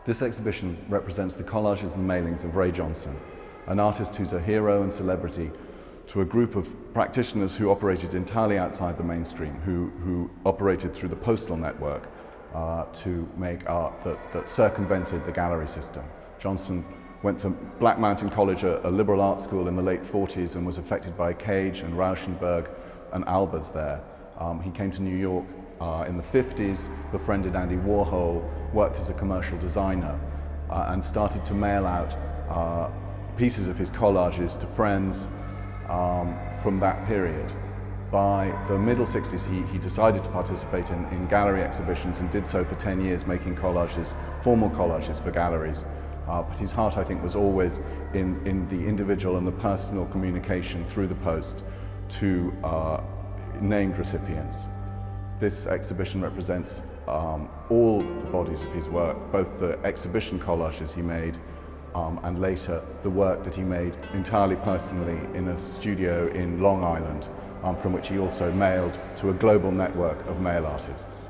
This exhibition represents the collages and mailings of Ray Johnson, an artist who's a hero and celebrity to a group of practitioners who operated entirely outside the mainstream, who operated through the postal network to make art that circumvented the gallery system. Johnson went to Black Mountain College, a liberal art school in the late 40s, and was affected by Cage and Rauschenberg and Albers there. He came to New York in the 50s, befriended Andy Warhol, worked as a commercial designer, and started to mail out pieces of his collages to friends from that period. By the middle 60s, he decided to participate in gallery exhibitions and did so for 10 years, making collages, formal collages for galleries. But his heart, I think, was always in the individual and the personal communication through the post to named recipients. This exhibition represents all the bodies of his work, both the exhibition collages he made and later the work that he made entirely personally in a studio in Long Island, from which he also mailed to a global network of mail artists.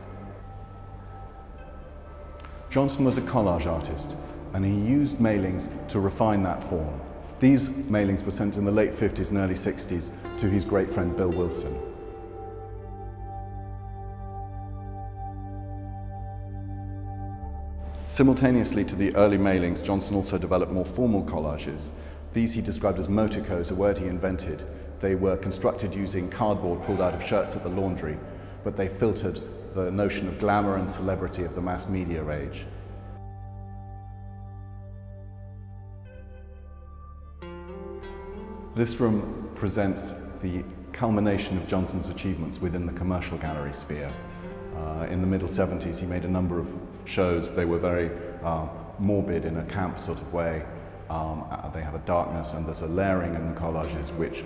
Johnson was a collage artist, and he used mailings to refine that form. These mailings were sent in the late 50s and early 60s to his great friend Bill Wilson. Simultaneously to the early mailings, Johnson also developed more formal collages. These he described as moticos, a word he invented. They were constructed using cardboard pulled out of shirts at the laundry, but they filtered the notion of glamour and celebrity of the mass media age. This room presents the culmination of Johnson's achievements within the commercial gallery sphere. In the middle 70s, he made a number of shows. They were very morbid in a camp sort of way. They have a darkness and there's a layering in the collages which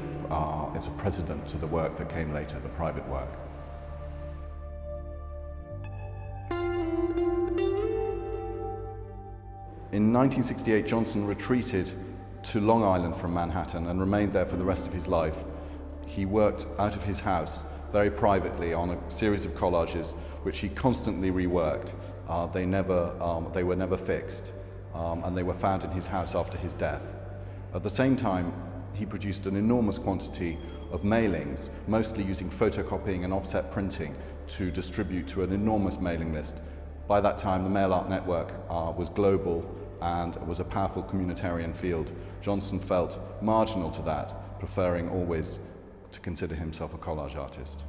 is a precedent to the work that came later, the private work. In 1968, Johnson retreated to Long Island from Manhattan and remained there for the rest of his life. He worked out of his house very privately on a series of collages which he constantly reworked. They were never fixed, and they were found in his house after his death. At the same time, he produced an enormous quantity of mailings, mostly using photocopying and offset printing to distribute to an enormous mailing list. By that time, the mail art network was global and was a powerful communitarian field. Johnson felt marginal to that, preferring always to consider himself a collage artist.